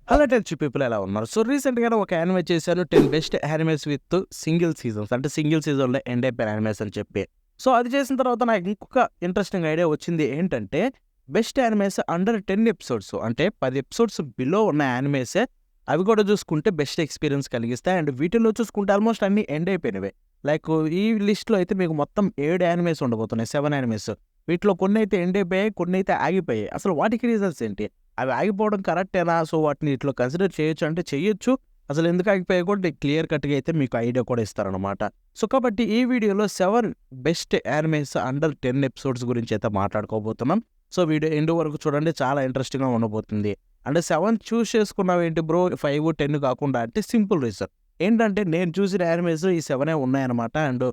Hello tech people ఎలా ఉన్నారు? So రీసెంట్‌గానే ఒక యానిమే చేశాను 10 best animes with single seasons. అంటే సింగిల్ సీజన్‌లో ఎండ్ అయిపోయిన యానిమేస్ అని చెప్పి. సో అది చేసిన తర్వాత నాకు ఇంకొక ఇంట్రెస్టింగ్ ఐడియా వచ్చింది. ఏంటంటే బెస్ట్ యానిమేస్ అండర్ 10 ఎపిసోడ్స్ అంటే 10 ఎపిసోడ్స్ బిలో ఉన్న యానిమేసే అవి కూడా చూసుకుంటే బెస్ట్ ఎక్స్‌పీరియన్స్ కలిగిస్తాయి. అండ్ వీటిల్లో చూసుకుంటే ఆల్మోస్ట్ అన్నీ ఎండ్ అయిపోయినవే. లైక్ ఈ లిస్ట్‌లో అయితే మీకు మొత్తం 7 యానిమేస్ ఉండబోతున్నాయి. 7 యానిమేస్. వీటిలో కొన్నైతే ఎండ్ అయిపోయాయి. కొన్నైతే ఆగిపోయాయి. అసలు వాటికి రీజన్స్ ఏంటి? అవి ఆగిపోవడం కరెక్టేనా? సో, వాటిని ఇట్లా కన్సిడర్ చేయొచ్చు అంటే చెయ్యొచ్చు. అసలు ఎందుకు ఆగిపోయాయో కూడా నేను క్లియర్ కట్‌గా అయితే మీకు ఐడియా కూడా ఇస్తాననమాట. సో, కాబట్టి ఈ వీడియోలో 7 బెస్ట్ యానిమేస్ అండర్ 10 ఎపిసోడ్స్ గురించి అయితే మాట్లాడుకోబోతున్నాం. సో, వీడియో ఎండ్ వరకు చూడండి, చాలా ఇంట్రెస్టింగ్‌గా ఉండబోతుంది. అంటే 7 చూజ్ చేసుకున్నావేంటి బ్రో 5, 10 కాకుండా అంటే సింపుల్ రీజన్. ఏంటంటే నేను చూసిన యానిమేస్ ఈ 7 అనమాట. అండ్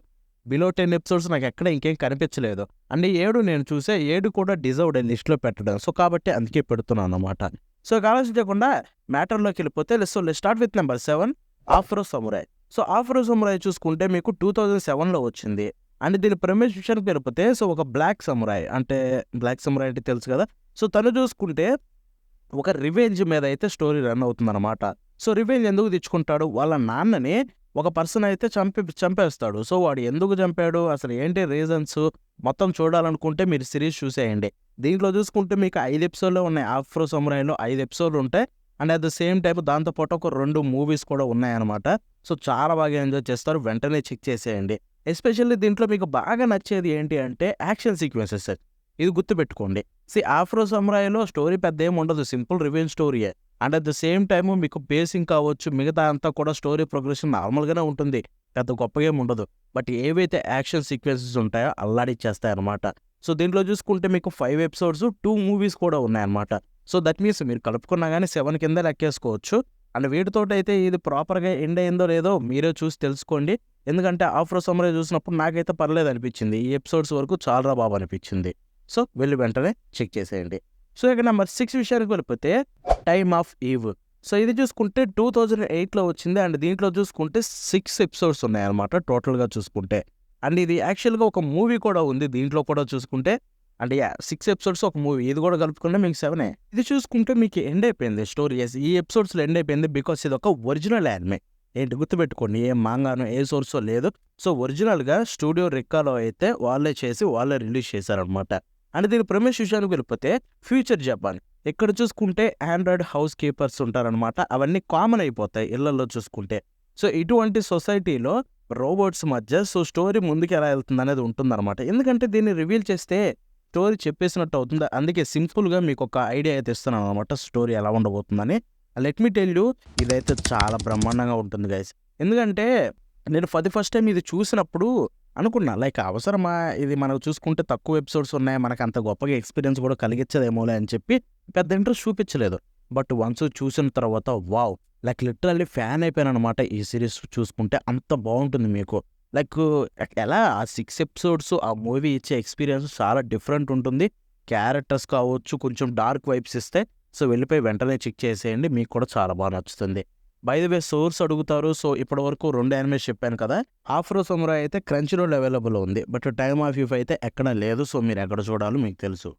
బిలో 10 ఎపిసోడ్స్ నాకెక్కడ ఇంకేం కనిపించలేదు. అండ్ 7 నేను చూసా. 7 కూడా డిజర్వ్‌డ్ లిస్ట్‌లో పెట్టడం. సో, కాబట్టి అందుకే పెడుతున్నాననమాట. సో, ఇక ఆలోచించకుండా మ్యాటర్‌లోకెళ్ళిపోతే let's start with number 7 Afro samurai. So, Afro samurai చూసుకుంటే మీకు 2007లో వచ్చింది. అండ్ దీని ప్రెమిస్ విషయానికి వెళ్ళిపోతే సో, ఒక బ్లాక్ సమురాయ్ అంటే బ్లాక్ సమురాయ్ అంటే తెలుసు కదా! సో, తను చూసుకుంటే ఒక రివెంజ్ మీద అయితే స్టోరీ రన్ అవుతుందనమాట. సో, రివెంజ్ ఎందుకు తెచ్చుకుంటాడు? వాళ్ళ నాన్నని ఒక పర్సన్ అయితే చంపేస్తాడు. సో, వాడు ఎందుకు చంపాడు? అసలు ఏంటి రీజన్స్? మొత్తం చూడాలనుకుంటే మీరు సిరీస్ చూసేయండి. దీంట్లో చూసుకుంటే మీకు 5 ఎపిసోడ్‌లే ఉన్నాయి. ఆఫ్రో సమురాయ్‌లో 5 ఎపిసోడ్‌లు ఉంటాయి. And at the same time దాంతో పాటు ఒక 2 మూవీస్ కూడా ఉన్నాయన్నమాట. సో, చాలా బాగా ఎంజాయ్ చేస్తారు. వెంటనే చెక్ చేసేయండి. ఎస్పెషల్లీ దీంట్లో మీకు బాగా నచ్చేది ఏంటి అంటే యాక్షన్ సీక్వెన్సెస్. ఇది గుర్తుపెట్టుకోండి. ఆఫ్రో సమురాయ్‌లో స్టోరీ పెద్దేమి ఉండదు. సింపుల్ రివెంజ్ స్టోరీయే. And at the same time మీకు పేసింగ్ కావచ్చు, మిగతా అంతా కూడా స్టోరీ ప్రోగ్రెషన్ నార్మల్‌గానే ఉంటుంది. పెద్ద గొప్పగా ఏమి ఉండదు. బట్ ఏవైతే యాక్షన్ సీక్వెన్సెస్ ఉంటాయో అల్లాడిచ్చేస్తాయన్నమాట. సో, దీంట్లో చూసుకుంటే మీకు 5 ఎపిసోడ్స్, 2 మూవీస్ కూడా ఉన్నాయన్నమాట. సో, దట్ మీన్స్ మీరు కలుపుకున్నా గానీ 7 కిందే లెక్కేసుకోవచ్చు. అండ్ వీటితోటైతే ఇది ప్రాపర్‌గా ఎండ్ అయిందో లేదో మీరే చూసి తెలుసుకోండి. ఎందుకంటే ఆఫ్రో సమురాయ్ చూసినప్పుడు నాకైతే పర్లేదనిపించింది. ఈ ఎపిసోడ్స్ వరకు చాలురా బాబు అనిపించింది. సో, వెళ్లి వెంటనే చెక్ చేసేయండి. సో, ఇక నంబర్ 6 విషయానికి వెళ్ళిపోతే టైమ్ ఆఫ్ ఈవ్. సో, ఇది చూసుకుంటే 2008లో వచ్చింది. అండ్ దీంట్లో చూసుకుంటే 6 ఎపిసోడ్స్ ఉన్నాయన్నమాట టోటల్‌గా చూసుకుంటే. అండ్ ఇది యాక్చువల్‌గా ఒక మూవీ కూడా ఉంది దీంట్లో కూడా చూసుకుంటే. అంటే 6 ఎపిసోడ్స్ ఒక మూవీ. ఇది కూడా కలుపుకుంటే మీకు 7. ఇది చూసుకుంటే మీకు ఎండ్ అయిపోయింది స్టోరీ. ఈ ఎపిసోడ్స్‌లో ఎండ్ అయిపోయింది. బికాస్ ఇదొక ఒరిజినల్ యానిమే. ఏంటి గుర్తుపెట్టుకోండి. ఏ మాంగానో, ఏ సోర్సో లేదు. సో, ఒరిజినల్‌గా స్టూడియో రిక్కాలో అయితే వాళ్ళే చేసి వాళ్ళే రిలీజ్ చేశారనమాట. అండ్ దీని ప్రెమిస్ విషయానికి వెళ్ళిపోతే ఫ్యూచర్ జపాన్. ఇక్కడ చూసుకుంటే ఆండ్రాయిడ్ హౌస్ కీపర్స్ ఉంటారనమాట. అవన్నీ కామన్ అయిపోతాయి ఇళ్లల్లో చూసుకుంటే. సో, ఇటువంటి సొసైటీలో రోబోట్స్ మధ్య స్టోరీ ముందుకు ఎలా వెళ్తుందనేది ఉంటుందనమాట. ఎందుకంటే దీన్ని రివీల్ చేస్తే స్టోరీ చెప్పేసినట్టు అవుతుంది. అందుకే సింపుల్‌గా మీకొక ఐడియా అయితే ఇస్తున్నాననమాట స్టోరీ ఎలా ఉండబోతుందని. లెట్ మీ టెల్ యూ, ఇదైతే చాలా బ్రహ్మాండంగా ఉంటుంది గైస్. ఎందుకంటే నేను ఫస్ట్ టైమ్ ఇది చూసినప్పుడు అనుకున్నా లైక్ అవసరమా ఇది, మనం చూసుకుంటే తక్కువ ఎపిసోడ్స్ ఉన్నాయి, మనకు అంత గొప్పగా ఎక్స్పీరియన్స్ కూడా కలిగించదేమోలే అని చెప్పి పెద్ద ఇంట్రెస్ట్ చూపించలేదు. బట్ వన్స్ చూసిన తర్వాత వావ్, లైక్ లిటరల్లీ ఫ్యాన్ అయిపోయాననమాట ఈ సిరీస్ చూసుకుంటే. అంత బాగుంటుంది మీకు. లైక్ ఎలా ఆ 6 ఎపిసోడ్స్ ఆ మూవీ ఇచ్చే ఎక్స్పీరియన్స్ చాలా డిఫరెంట్ ఉంటుంది. క్యారెక్టర్స్ కావచ్చు కొంచెం డార్క్ వైబ్స్ ఇస్తాయి. సో, వెళ్ళిపోయి వెంటనే చెక్ చేసేయండి. మీకు కూడా చాలా బాగా నచ్చుతుంది. బై ది వే సోర్స్ అడుగుతారు. సో, ఇప్పటివరకు 2 యానిమేస్ చెప్పాను కదా! ఆఫ్రో సమురాయ్ అయితే క్రంచీరోల్ అవైలబుల్ ఉంది. బట్ టైమ్ ఆఫ్ ఈవ్ అయితే ఎక్కడ లేదు. సో, మీరు ఎక్కడ చూడాలో మీకు తెలుసు.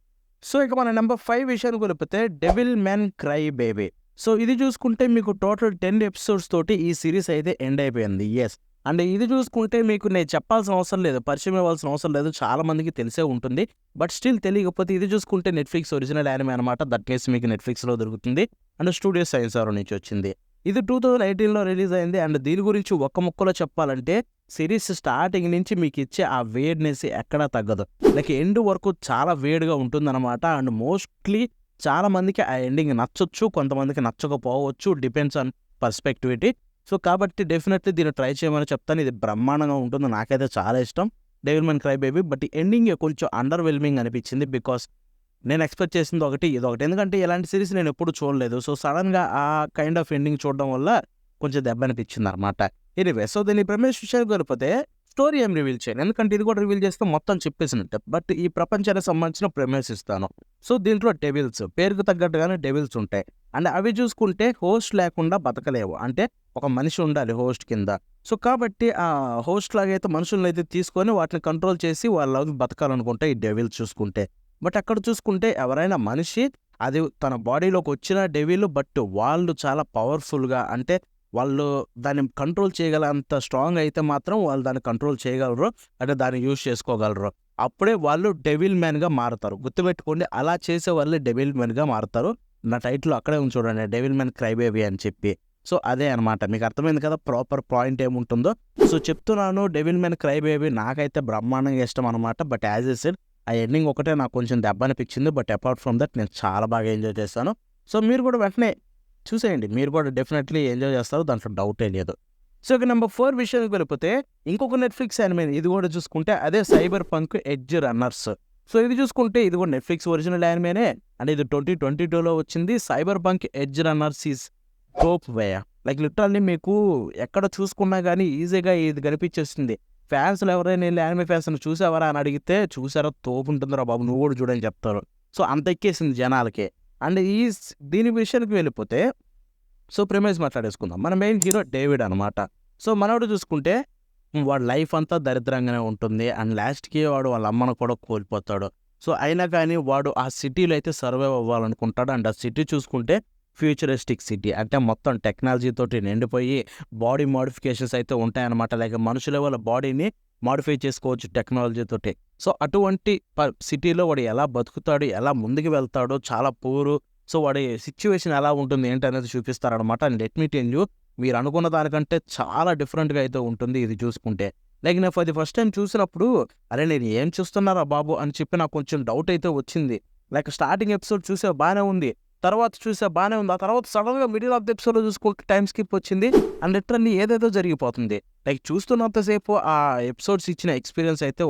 సో, ఇక మన నంబర్ 5 విషయానికి వెళ్ళిపోతే devil men cry baby. So, ఇది చూసుకుంటే మీకు టోటల్ 10 ఎపిసోడ్స్ తోటి ఈ సిరీస్ అయితే ఎండ్ అయిపోయింది. యెస్. అండ్ ఇది చూసుకుంటే మీకు నేను చెప్పాల్సిన అవసరం లేదు. పరిచయం ఇవ్వాల్సిన అవసరం లేదు. చాలా మందికి తెలిసే ఉంటుంది. బట్ స్టిల్ తెలియకపోతే ఇది చూసుకుంటే నెట్‌ఫ్లిక్స్ ఒరిజినల్ యానిమే అనమాట. దట్ మీన్స్ మీకు నెట్‌ఫ్లిక్స్‌లో దొరుకుతుంది. అండ్ స్టూడియో సైన్స్ ఆరో నుంచి వచ్చింది. ఇది 2018లో రిలీజ్ అయింది. అండ్ దీని గురించి ఒక్క ముక్కలో చెప్పాలంటే సిరీస్ స్టార్టింగ్ నుంచి మీకు ఇచ్చే ఆ వేడినెస్ ఎక్కడా తగ్గదు. లైక్ ఎండ్ వరకు చాలా వేడిగా ఉంటుందన్నమాట. అండ్ మోస్ట్‌లీ చాలా మందికి ఆ ఎండింగ్ నచ్చొచ్చు. కొంతమందికి నచ్చకపోవచ్చు. Depends on perspectivity. సో, కాబట్టి డెఫినెట్‌లీ దీన్ని ట్రై చేయమని చెప్తాను. ఇది బ్రహ్మాండంగా ఉంటుంది. నాకైతే చాలా ఇష్టం. Devilman Crybaby. But ఎండింగే కొంచెం అండర్ వెల్మింగ్ అనిపించింది. బికాస్ నేను ఎక్స్‌పెక్ట్ చేసింది ఒకటి, ఇదొకటి. ఎందుకంటే ఇలాంటి సిరీస్ నేను ఎప్పుడు చూడలేదు. సో, సడెన్‌గా ఆ కైండ్ ఆఫ్ ఎండింగ్ చూడడం వల్ల కొంచెం దెబ్బ అనిపించిందనమాట. ఎనీవే, సో, దీని ప్రెమిస్ విషయానికి వెళ్ళిపోతే స్టోరీ ఏం రివీల్ చేయను. ఎందుకంటే ఇది కూడా రివీల్ చేస్తే మొత్తం చెప్పేసినట్టే. బట్ ఈ ప్రపంచానికి సంబంధించిన ప్రెమిస్ ఇస్తాను. సో, దీంట్లో డెవిల్స్ పేరుకు తగ్గట్టుగానే డెవిల్స్ ఉంటాయి. అండ్ అవి చూసుకుంటే హోస్ట్ లేకుండా బతకలేవు. అంటే ఒక మనిషి ఉండాలి హోస్ట్ కింద. సో, కాబట్టి ఆ హోస్ట్ లాగైతే మనుషులనైతే తీసుకొని వాటిని కంట్రోల్ చేసి వాళ్ళలాగా బతకాలనుకుంటే ఈ డెవిల్స్ చూసుకుంటే. బట్ అక్కడ చూసుకుంటే ఎవరైనా మనిషి అది తన బాడీలోకి వచ్చిన డెవిల్, బట్ వాళ్ళు చాలా పవర్ఫుల్గా, అంటే వాళ్ళు దాన్ని కంట్రోల్ చేయగల అంత స్ట్రాంగ్ అయితే మాత్రం వాళ్ళు దాన్ని కంట్రోల్ చేయగలరు, అంటే దాన్ని యూజ్ చేసుకోగలరు. అప్పుడే వాళ్ళు డెవిల్ మ్యాన్గా మారుతారు. గుర్తుపెట్టుకోండి, అలా చేసే వాళ్ళే డెవిల్ మ్యాన్గా మారుతారు. నా టైటిల్ అక్కడే ఉంది చూడండి, డెవిల్ మ్యాన్ క్రై బేబీ అని చెప్పి. సో అదే అనమాట, మీకు అర్థమైంది కదా ప్రాపర్ పాయింట్ ఏముంటుందో. సో చెప్తున్నాను, డెవిల్ మ్యాన్ క్రై బేబీ నాకైతే బ్రహ్మాండంగా ఇష్టం అనమాట. బట్ యాజ్ ఎ సెడ్, ఆ ఎండింగ్ ఒకటే నాకు కొంచెం దెబ్బ అనిపించింది. బట్ అపార్ట్ ఫ్రమ్ దట్ నేను చాలా బాగా ఎంజాయ్ చేశాను. సో మీరు కూడా వెంటనే చూసేయండి, మీరు కూడా డెఫినెట్లీ ఎంజాయ్ చేస్తారు, దాంట్లో డౌటే లేదు. సో ఇక నెంబర్ 4 విషయానికి వెళ్ళిపోతే, ఇంకొక నెట్ఫ్లిక్స్ యానిమే, ఇది కూడా చూసుకుంటే అదే cyber punk edge runners. So ఇది చూసుకుంటే ఇది కూడా నెట్ఫ్లిక్స్ ఒరిజినల్ యానిమేనే, అంటే ఇది 2022లో వచ్చింది. Cyber punk edge runners is top way. Like literally మీకు ఎక్కడ చూసుకున్నా కానీ ఈజీగా ఇది కనిపించేస్తుంది. ఫ్యాన్స్లు ఎవరైనా వెళ్ళి యానిమే ఫ్యాన్స్ని చూసావరా అని అడిగితే, చూసారా తోపు ఉంటుందిరా బాబు, నువ్వు కూడా చూడని చెప్తారు. సో అంత ఎక్కేసింది జనాలకి. అండ్ దీని విషయానికి వెళ్ళిపోతే, సో ప్రిమైజ్ మాట్లాడేసుకుందాం. మన మెయిన్ హీరో డేవిడ్ అనమాట. సో మనోడు చూసుకుంటే వాడు లైఫ్ అంతా దరిద్రంగానే ఉంటుంది. అండ్ లాస్ట్కి వాడు వాళ్ళ అమ్మను కూడా కోల్పోతాడు. సో అయినా కానీ వాడు ఆ సిటీలో అయితే సర్వైవ్ అవ్వాలనుకుంటాడు. అండ్ ఆ సిటీ చూసుకుంటే ఫ్యూచరిస్టిక్ సిటీ, అంటే మొత్తం టెక్నాలజీతోటి నిండిపోయి బాడీ మోడిఫికేషన్స్ అయితే ఉంటాయన్నమాట. లైక్ మనుషుల వాళ్ళ బాడీని మోడిఫై చేసుకోవచ్చు టెక్నాలజీతోటి. సో అటువంటి సిటీలో వాడు ఎలా బతుకుతాడు, ఎలా ముందుకు వెళ్తాడో, చాలా పూరు. సో వాడి సిచ్యువేషన్ ఎలా ఉంటుంది ఏంటి అనేది చూపిస్తారనమాట. And let me tell you, మీరు అనుకున్న దానికంటే చాలా డిఫరెంట్గా అయితే ఉంటుంది ఇది చూసుకుంటే. లైక్ నేను అది ఫస్ట్ టైం చూసినప్పుడు, అరే నేను ఏం చూస్తున్నారా బాబు అని చెప్పి నాకు కొంచెం డౌట్ అయితే వచ్చింది. లైక్ స్టార్టింగ్ ఎపిసోడ్ చూసే బాగానే ఉంది, తర్వాత చూసే బాగానే ఉంది, ఆ తర్వాత సడన్గా మిడిల్ ఆఫ్ ద ఎపిసోడ్లో చూసుకుంటే టైం స్కిప్ వచ్చింది. అండ్ లిటరల్లీ ఏదేదో జరిగిపోతుంది. లైక్ చూస్తున్నంతసేపు ఆ ఎపిసోడ్స్ ఇచ్చిన ఎక్స్పీరియన్స్ అయితే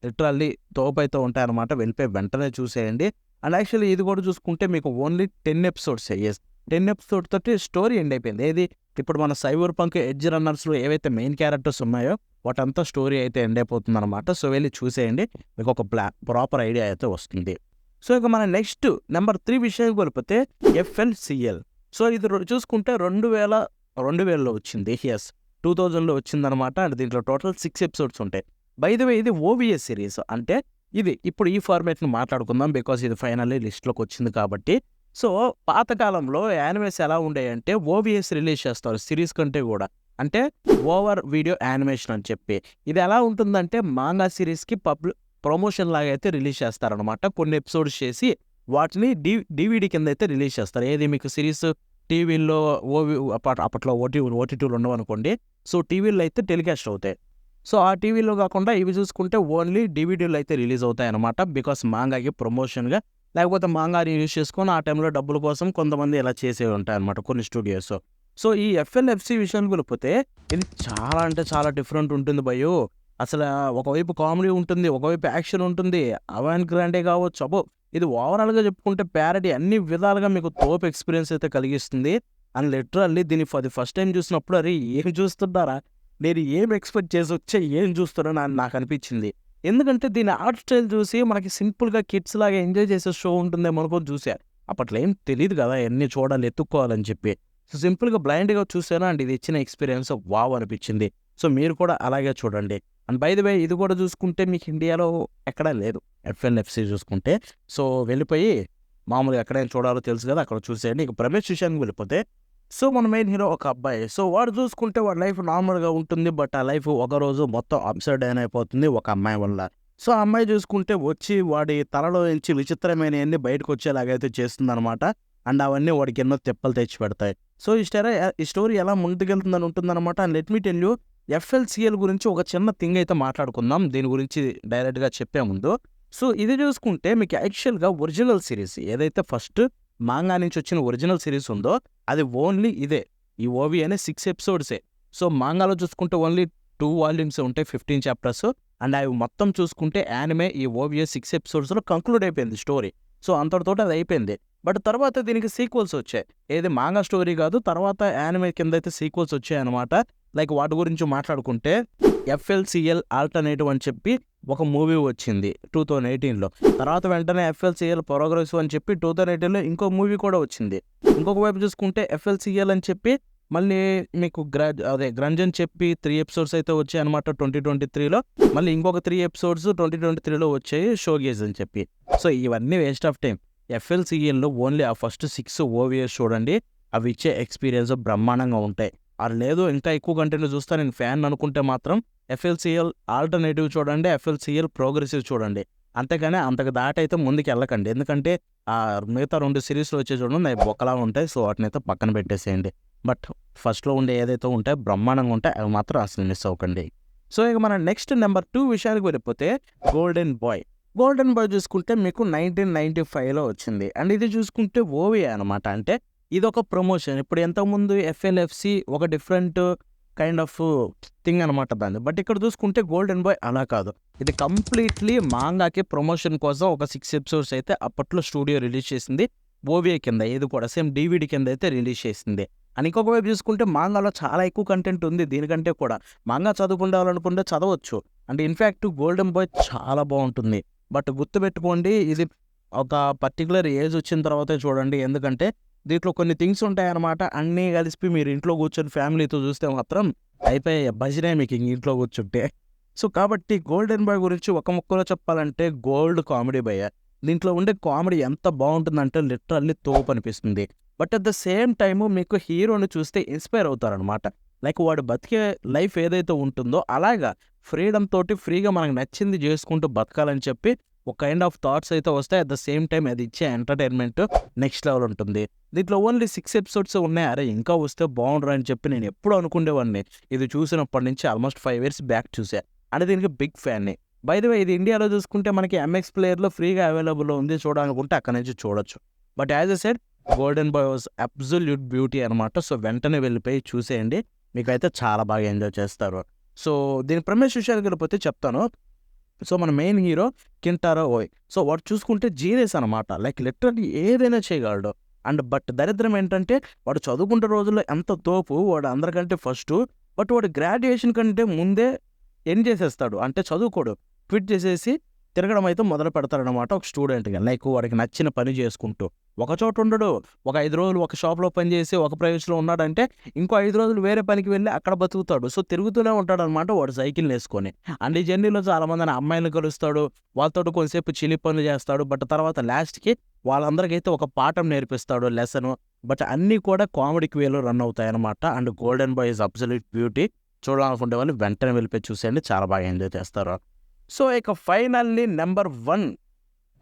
లిటరల్లీ తోపు అయితే ఉంటాయన్నమాట. వెళ్ళిపోయి వెంటనే చూసేయండి. అండ్ యాక్చువల్లీ ఇది కూడా చూసుకుంటే మీకు ఓన్లీ 10 ఎపిసోడ్స్, 10 ఎపిసోడ్ తోటి స్టోరీ ఎండ్ అయిపోయింది. ఏది ఇప్పుడు మన సైబర్ పంక్ ఎడ్జ్ రన్నర్స్లో ఏవైతే మెయిన్ క్యారెక్టర్స్ ఉన్నాయో వాటంతా స్టోరీ అయితే ఎండ్ అయిపోతుంది అనమాట. సో వెళ్ళి చూసేయండి, మీకు ఒక ప్రాపర్ ఐడియా అయితే వస్తుంది. సో ఇక మన నెక్స్ట్ నెంబర్ 3 విషయానికి వెళ్ళిపోతే FLCL. సో ఇది చూసుకుంటే 2000లో వచ్చింది. 2000లో వచ్చిందనమాట. అండ్ దీంట్లో టోటల్ 6 ఎపిసోడ్స్ ఉంటాయి. బై ది వే ఇది OVS సిరీస్. అంటే ఇది ఇప్పుడు ఈ ఫార్మేట్ని మాట్లాడుకుందాం, బికాస్ ఇది ఫైనల్లీ లిస్ట్లోకి వచ్చింది కాబట్టి. సో పాతకాలంలో యానిమేస్ ఎలా ఉండేయంటే OVS రిలీజ్ చేస్తారు సిరీస్ కంటే కూడా, అంటే ఓవర్ వీడియో యానిమేషన్ అని చెప్పి. ఇది ఎలా ఉంటుందంటే మాంగా సిరీస్కి ప్రమోషన్ లాగా అయితే రిలీజ్ చేస్తారనమాట. కొన్ని ఎపిసోడ్స్ చేసి వాటిని DVD కింద అయితే రిలీజ్ చేస్తారు. ఏది మీకు సిరీస్ టీవీల్లో అప్పట్లో OTTలు ఉండవు అనుకోండి. సో టీవీలో అయితే టెలికాస్ట్ అవుతాయి. సో ఆ టీవీలో కాకుండా ఇవి చూసుకుంటే ఓన్లీ DVDలు అయితే రిలీజ్ అవుతాయి అనమాట. బికాస్ మాంగాకి ప్రమోషన్గా, లేకపోతే మాంగాని యూజ్ చేసుకొని ఆ టైంలో డబ్బుల కోసం కొంతమంది ఇలా చేసేవి ఉంటాయి అనమాట కొన్ని స్టూడియోస్. సో ఈ FLFC విషయానికి వెళ్ళిపోతే ఇది చాలా అంటే చాలా డిఫరెంట్ ఉంటుంది భయ్యో. అసలు ఒకవైపు కామెడీ ఉంటుంది, ఒకవైపు యాక్షన్ ఉంటుంది, అవాన్ గ్రాండే కావచ్చు. అబ్బో ఇది ఓవరాల్గా చెప్పుకుంటే ప్యారడీ అన్ని విధాలుగా మీకు తోపు ఎక్స్పీరియన్స్ అయితే కలిగిస్తుంది. అండ్ లిటరల్లీ దీన్ని ఫస్ట్ టైం చూసినప్పుడు అరే ఏం చూస్తున్నారా, నేను ఏం ఎక్స్పెక్ట్ చేసి వచ్చే ఏం చూస్తున్నా నాకు అనిపించింది. ఎందుకంటే దీని ఆర్ట్ స్టైల్ చూసి మనకి సింపుల్గా కిడ్స్ లాగా ఎంజాయ్ చేసే షో ఉంటుందేమో అనుకొని చూసా. అప్పట్లో ఏం తెలియదు కదా ఎన్ని చూడాలి ఎత్తుక్కోవాలని చెప్పి. సో సింపుల్గా బ్లైండ్గా చూసాను. అండ్ ఇది ఇచ్చిన ఎక్స్పీరియన్స్ వావ్ అనిపించింది. సో మీరు కూడా అలాగే చూడండి. అండ్ బై ది వే ఇది కూడా చూసుకుంటే మీకు ఇండియాలో ఎక్కడా లేదు FLFC చూసుకుంటే. సో వెళ్ళిపోయి మామూలుగా ఎక్కడైనా చూడాలో తెలుసు కదా, అక్కడ చూసేయండి. ఇక ప్రమేష్ విషయానికి వెళ్ళిపోతే, సో మన మెయిన్ హీరో ఒక అబ్బాయి. సో వాడు చూసుకుంటే వాడి లైఫ్ నార్మల్గా ఉంటుంది. బట్ ఆ లైఫ్ ఒకరోజు మొత్తం అప్సైడ్ డౌన్ అయిపోతుంది ఒక అమ్మాయి వల్ల. సో ఆ అమ్మాయి చూసుకుంటే వచ్చి వాడి తలలో నుంచి విచిత్రమైనవన్నీ బయటకు వచ్చేలాగైతే చేస్తుందనమాట. అండ్ అవన్నీ వాడికి ఎన్నో తెప్పలు తెచ్చి పెడతాయి. సో ఈ స్టోరీ ఎలా ముందుకెళ్తుందని ఉంటుందన్నమాట. And let me tell you, FLCL గురించి ఒక చిన్న థింగ్ అయితే మాట్లాడుకుందాం దీని గురించి డైరెక్ట్గా చెప్పే ముందు. సో ఇది చూసుకుంటే మీకు యాక్చువల్గా ఒరిజినల్ సిరీస్ ఏదైతే ఫస్ట్ మాంగా నుంచి వచ్చిన ఒరిజినల్ సిరీస్ ఉందో అది ఓన్లీ ఇదే. ఈ OV అనే 6 ఎపిసోడ్సే. సో మాంగాలో చూసుకుంటే ఓన్లీ 2 వాల్యూమ్స్ ఉంటాయి, 15 చాప్టర్స్. అండ్ అవి మొత్తం చూసుకుంటే యానిమే ఈ OVS 6 ఎపిసోడ్స్లో కంక్లూడ్ అయిపోయింది స్టోరీ. సో అంతటితో అది అయిపోయింది. బట్ తర్వాత దీనికి సీక్వెల్స్ వచ్చాయి. ఏది మాంగా స్టోరీ కాదు, తర్వాత యానిమే కింద అయితే సీక్వెల్స్ వచ్చాయి అనమాట. లైక్ వాటి గురించి మాట్లాడుకుంటే FLCL ఆల్టర్నేటివ్ అని చెప్పి ఒక మూవీ వచ్చింది 2018లో. తర్వాత వెంటనే FLCL ప్రోగ్రెసివ్ అని చెప్పి 2018లో ఇంకో మూవీ కూడా వచ్చింది. ఇంకొక వైపు చూసుకుంటే FLCL అని చెప్పి మళ్ళీ మీకు గ్రంజ్ అని చెప్పి 3 ఎపిసోడ్స్ అయితే వచ్చాయి అనమాట 2023లో. మళ్ళీ ఇంకొక 3 ఎపిసోడ్స్ 2023లో వచ్చాయి షోగేజ్ అని చెప్పి. సో ఇవన్నీ వేస్ట్ ఆఫ్ టైం. ఎఫ్ఎల్సిఎల్లో ఓన్లీ ఆ ఫస్ట్ 6 ఓవిఎస్ చూడండి, అవి ఇచ్చే ఎక్స్పీరియన్స్ బ్రహ్మాండంగా ఉంటాయి. అది లేదు ఇంకా ఎక్కువ కంటెంట్ చూస్తా నేను ఫ్యాన్ అనుకుంటే మాత్రం ఎఫ్ఎల్సిఎల్ ఆల్టర్నేటివ్ చూడండి, ఎఫ్ఎల్సిఎల్ ప్రోగ్రెసివ్ చూడండి. అంతేగాని అంతకు దాటైతే ముందుకు వెళ్ళకండి. ఎందుకంటే మిగతా 2 సిరీస్‌లు వచ్చేవి చూడండి అవి బొక్కలా ఉంటాయి. సో, వాటినైతే పక్కన పెట్టేసేయండి. బట్ ఫస్ట్‌లో ఉండే ఏదైతే ఉంటాయో బ్రహ్మాండంగా ఉంటాయి. అవి మాత్రం అసలు మిస్ అవ్వకండి. సో, ఇక మనం నెక్స్ట్ నెంబర్ 2 విషయానికి వెళ్ళిపోతే 'గోల్డెన్ బాయ్'. 'గోల్డెన్ బాయ్' చూసుకుంటే మీకు 1995లో వచ్చింది. అండ్ ఇది చూసుకుంటే ఓవిఏ అనమాట. అంటే ఇదొక ప్రమోషన్. ఇప్పుడు ఇంతకుముందు ఎఫ్ఎల్ఎఫ్‌సి ఒక డిఫరెంట్ కైండ్ ఆఫ్ థింగ్ అనమాట దాన్ని. బట్ ఇక్కడ చూసుకుంటే 'గోల్డెన్ బాయ్' అలా కాదు. ఇది కంప్లీట్లీ మాంగాకి ప్రమోషన్ కోసం ఒక 6 ఎపిసోడ్స్ అయితే అప్పట్లో స్టూడియో రిలీజ్ చేసింది. ఓవిఏ కింద ఇది కూడా సేమ్ డీవీడీ కింద అయితే రిలీజ్ చేసింది. అండ్ ఇంకొక వైపు చూసుకుంటే మాంగాలో చాలా ఎక్కువ కంటెంట్ ఉంది దీనికంటే కూడా. మాంగా చదువుకుండాలనుకుంటే చదవచ్చు. అంటే ఇన్‌ఫాక్ట్ 'గోల్డెన్ బాయ్' చాలా బావుంటుంది. బట్ గుర్తుపెట్టుకోండి ఇది ఒక పర్టిక్యులర్ ఏజ్ వచ్చిన తర్వాతే చూడండి. ఎందుకంటే దీంట్లో కొన్ని థింగ్స్ ఉంటాయన్నమాట. అన్నీ కలిసి మీరు ఇంట్లో కూర్చొని ఫ్యామిలీతో చూస్తే మాత్రం అయిపోయాయి భజనే మీకు ఇంట్లో కూర్చుంటే. సో, కాబట్టి 'గోల్డెన్ బాయ్' గురించి ఒక ముక్కలో చెప్పాలంటే గోల్డ్ కామెడీ భయ్యా. దీంట్లో ఉండే కామెడీ ఎంత బావుంటుందంటే లిటరల్లీ తోపనిపిస్తుంది. But at the same time మీకు హీరోని చూస్తే ఇన్‌స్పైర్ అవుతారనమాట. లైక్ వాడు బతికే లైఫ్ ఏదైతే ఉంటుందో అలాగా ఫ్రీడమ్ తోటి ఫ్రీగా మనకు నచ్చింది చేసుకుంటూ బతకాలని చెప్పి ఒక కైండ్ ఆఫ్ థాట్స్ అయితే వస్తాయి. అట్ ద సేమ్ టైమ్ అది ఇచ్చే ఎంటర్‌టైన్‌మెంట్ నెక్స్ట్ లెవెల్ ఉంటుంది. దీంట్లో ఓన్లీ 6 ఎపిసోడ్స్ ఉన్నాయి. అరే ఇంకా వస్తే బావుండురా అని చెప్పి నేను ఎప్పుడూ అనుకునేవాడిని. ఇది చూసినప్పటి నుంచి ఆల్మోస్ట్ 5 ఇయర్స్ బ్యాక్ చూసా. అంటే దీనికి బిగ్ ఫ్యాన్‌ని. బై ద వే ఇది ఇండియాలో చూసుకుంటే మనకి ఎంఎక్స్ ప్లేయర్‌లో ఫ్రీగా అవైలబుల్‌లో ఉంది. చూడాలనుకుంటే అక్కడి నుంచి చూడొచ్చు. But as I said 'golden bye' was absolute beauty అనమాట. సో, వెంటనే వెళ్ళిపోయి చూసేయండి. మీకైతే చాలా బాగా ఎంజాయ్ చేస్తారు. సో, దీని ప్రెమిస్ విషయానికి వెళ్ళిపోతే చెప్తాను. సో, మన మెయిన్ హీరో 'కింటారో ఓయ్'. సో, వాడు చూసుకుంటే జీనియస్ అనమాట. లైక్ లిటరల్లీ ఏదైనా చేయగలడు. అండ్ బట్ దరిద్రం ఏంటంటే వాడు చదువుకుంటే రోజుల్లో ఎంత తోపు వాడు అందరికంటే ఫస్టు. బట్ వాడు గ్రాడ్యుయేషన్ కంటే ముందే ఎండ్ చేసేస్తాడు. అంటే చదువుకోడు. క్విట్ చేసేసి తిరగడం అయితే మొదలు పెడతాడనమాట ఒక స్టూడెంట్‌గా. లైక్ వాడికి నచ్చిన పని చేసుకుంటూ. ఒక చోట ఉండడు. ఒక 5 రోజులు ఒక షాప్‌లో పని చేసి ఒక ప్రైవేట్‌లో ఉన్నాడంటే ఇంకో 5 రోజులు వేరే పనికి వెళ్ళి అక్కడ బతుకుతాడు. సో, తిరుగుతూనే ఉంటాడనమాట వాడు సైకిల్‌నేసుకొని. అండ్ ఈ జర్నీలో చాలామందిని అమ్మాయిలని కలుస్తాడు. వాళ్ళతోటి కొంతసేపు చిలిపి పనులు చేస్తాడు. బట్ తర్వాత లాస్ట్‌కి వాళ్ళందరికైతే ఒక పాఠం నేర్పిస్తాడు లెసను. బట్ అన్నీ కూడా కామెడీకి వేలో రన్ అవుతాయనమాట. And 'golden boy' is absolute beauty. చూడాలనుకునే వాళ్ళు వెంటనే వెళ్ళిపోయి చూసేయండి. చాలా బాగా ఎంజాయ్ చేస్తారు. సో, ఇక ఫైనల్లీ నెంబర్ 1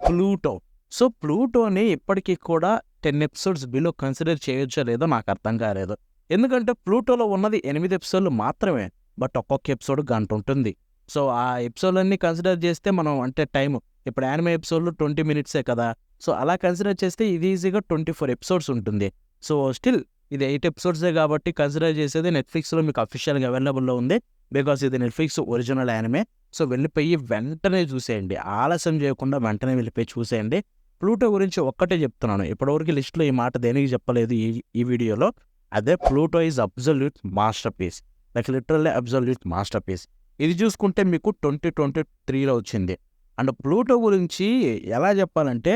'ప్లూటో'. సో, 'ప్లూటో'ని ఇప్పటికి కూడా 10 ఎపిసోడ్స్ బిలో కన్సిడర్ చేయొచ్చో లేదో నాకు అర్థం కాలేదు. ఎందుకంటే 'ప్లూటో'లో ఉన్నది 8 ఎపిసోడ్లు మాత్రమే. బట్ ఒక్కొక్క ఎపిసోడ్ గంట ఉంటుంది. సో, ఆ ఎపిసోడ్‌లన్నీ కన్సిడర్ చేస్తే మనం అంటే టైము ఇప్పుడు యానిమే ఎపిసోడ్‌లు 20 మినిట్సే కదా! సో, అలా కన్సిడర్ చేస్తే ఇది ఈజీగా 24 ఎపిసోడ్స్ ఉంటుంది. సో, స్టిల్ ఇది 8 ఎపిసోడ్సే కాబట్టి కన్సిడర్ చేసేది నెట్‌ఫ్లిక్స్‌లో మీకు అఫీషియల్‌గా అవైలబుల్‌లో ఉంది. బికాజ్ ఇది నెట్‌ఫ్లిక్స్ ఒరిజినల్ యానిమే. సో, వెళ్ళిపోయి వెంటనే చూసేయండి. ఆలస్యం చేయకుండా వెంటనే వెళ్ళిపోయి చూసేయండి. 'ప్లూటో' గురించి ఒక్కటే చెప్తున్నాను. ఇప్పటివరకు లిస్ట్‌లో ఈ మాట దేనికి చెప్పలేదు ఈ వీడియోలో. అదే 'Pluto' is absolute masterpiece. Like literally absolute masterpiece. ఇది చూసుకుంటే మీకు 2023లో వచ్చింది. అండ్ 'ప్లూటో' గురించి ఎలా చెప్పాలంటే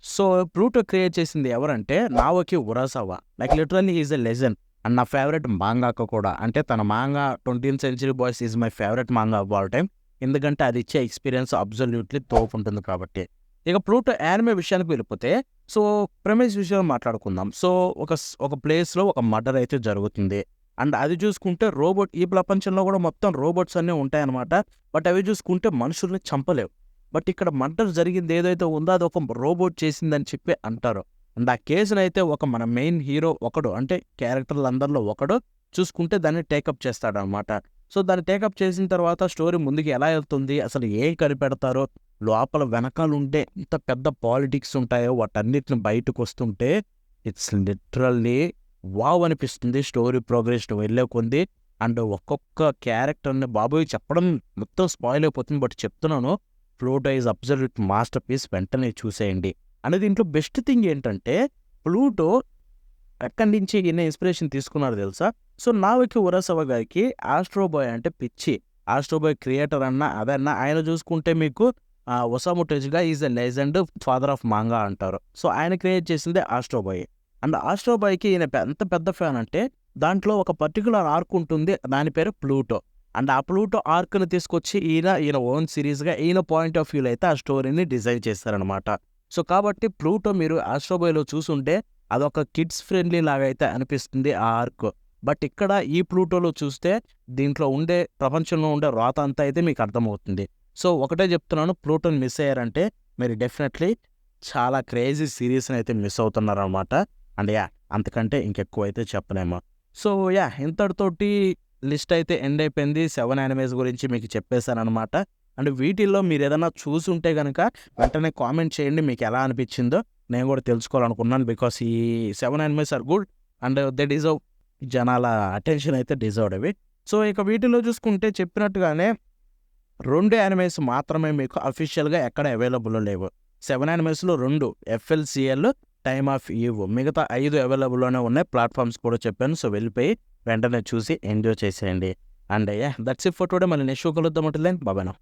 సో, 'ప్లూటో' క్రియేట్ చేసింది ఎవరంటే 'Naoki Urasawa'. Like literally he is a legend. And నా ఫేవరెట్ మాంగాక కూడా. అంటే తన manga 20th century boys is my favourite manga of all time. ఎందుకంటే అది ఇచ్చే ఎక్స్పీరియన్స్ అబ్సల్యూట్లీ తోపుంటుంది కాబట్టి. ఇక 'ప్లూటో' యానిమే విషయానికి వెళ్ళిపోతే సో, ప్రెమిస్ విషయం మాట్లాడుకుందాం. సో, ఒక ప్లేస్‌లో ఒక మర్డర్ అయితే జరుగుతుంది. అండ్ అది చూసుకుంటే రోబోట్ ఈ ప్రపంచంలో కూడా మొత్తం రోబోట్స్ అన్నీ ఉంటాయన్నమాట. బట్ అవి చూసుకుంటే మనుషుల్ని చంపలేవు. బట్ ఇక్కడ మర్డర్ జరిగింది ఏదైతే ఉందో అది ఒక రోబోట్ చేసిందని చెప్పి అంటారు. అండ్ ఆ కేసునైతే ఒక మన మెయిన్ హీరో ఒకడు అంటే క్యారెక్టర్లందరిలో ఒకడు చూసుకుంటే దాన్ని టేకప్ చేస్తాడనమాట. సో, దాన్ని టేకప్ చేసిన తర్వాత స్టోరీ ముందుకు ఎలా వెళ్తుంది, అసలు ఏం కనిపెడతారో, లోపల వెనకాలుంటే ఎంత పెద్ద పాలిటిక్స్ ఉంటాయో వాటన్నిటిని బయటకొస్తుంటే ఇట్స్ లిటరల్లీ వావ్ అనిపిస్తుంది స్టోరీ ప్రోగ్రెషన్ వెళ్ళే కొద్దీ. అండ్ ఒక్కొక్క క్యారెక్టర్‌ని బాబోయ్ చెప్పడం మొత్తం స్పాయిల్ అయిపోతుంది. బట్ చెప్తున్నాను 'ప్లూటో' ఈజ్ అబ్సల్యూట్ మాస్టర్‌పీస్. వెంటనే చూసేయండి. అండ్ దీంట్లో బెస్ట్ థింగ్ ఏంటంటే 'ప్లూటో' ఎక్కడి నుంచి ఈయన ఇన్స్పిరేషన్ తీసుకున్నారో తెలుసా? సో, 'నాఓకి ఉరాసావా' గారికి 'ఆస్ట్రో బాయ్' అంటే పిచ్చి. 'ఆస్ట్రో బాయ్' క్రియేటర్ అన్నా అదన్నా ఆయన చూసుకుంటే మీకు 'Osamu Tezuka' is a legend father of manga అంటారు. సో, ఆయన క్రియేట్ చేసిందే 'ఆస్ట్రో బాయ్'. అండ్ 'ఆస్ట్రో బాయ్‌కి' ఈయన ఎంత పెద్ద ఫ్యాన్ అంటే దాంట్లో ఒక పర్టిక్యులర్ ఆర్క్ ఉంటుంది. దాని పేరు 'ప్లూటో'. అండ్ ఆ 'ప్లూటో' ఆర్క్‌ని తీసుకొచ్చి ఈయన ఓన్ సిరీస్‌గా ఈయన పాయింట్ ఆఫ్ వ్యూలో అయితే ఆ స్టోరీని డిజైన్ చేశారనమాట. సో కాబట్టి ప్లూటో మీరు ఆస్ట్రో బాయ్‌లో చూసుంటే అదొక కిడ్స్ ఫ్రెండ్లీ లాగా అయితే అనిపిస్తుంది ఆ ఆర్క్. బట్ ఇక్కడ ఈ ప్లూటోలో చూస్తే దీంట్లో ఉండే ప్రపంచంలో ఉండే రాత అంతా అయితే మీకు అర్థమవుతుంది. సో ఒకటే చెప్తున్నాను, ప్లూటోని మిస్ అయ్యారంటే మీరు డెఫినెట్లీ చాలా క్రేజీ సీరీస్‌ని అయితే మిస్ అవుతున్నారనమాట. అండ్ అంతకంటే ఇంకెక్కువ అయితే చెప్పలేము. సో ఇంతటితోటి లిస్ట్ అయితే ఎండ్ అయిపోయింది. 7 యానిమేస్ గురించి మీకు చెప్పేసాననమాట. అండ్ వీటిల్లో మీరేదన్నా చూసుంటే గనక వెంటనే కామెంట్ చేయండి మీకు ఎలా అనిపించిందో. నేను కూడా తెలుసుకోవాలనుకున్నాను. బికాస్ ఈ 7 animes are good and they deserve జనాల అటెన్షన్ అయితే డిజర్వ్డ్ అవి. సో ఇక వీటిలో చూసుకుంటే చెప్పినట్టుగానే 2 యానిమేస్ మాత్రమే మీకు అఫీషియల్‌గా ఎక్కడ అవైలబుల్‌లో లేవు. 7 యానిమేస్‌లో 2 ఎఫ్ఎల్‌సీఎల్, టైమ్ ఆఫ్ ఈవ్ మిగతా 5 అవైలబుల్‌లోనే ఉన్నాయి. ప్లాట్‌ఫామ్స్ కూడా చెప్పాను. సో వెళ్ళిపోయి వెంటనే చూసి ఎంజాయ్ చేసేయండి. And that's it for today. మళ్ళీ నెక్స్ట్ షో కలుద్దాం. Until then bye bye now.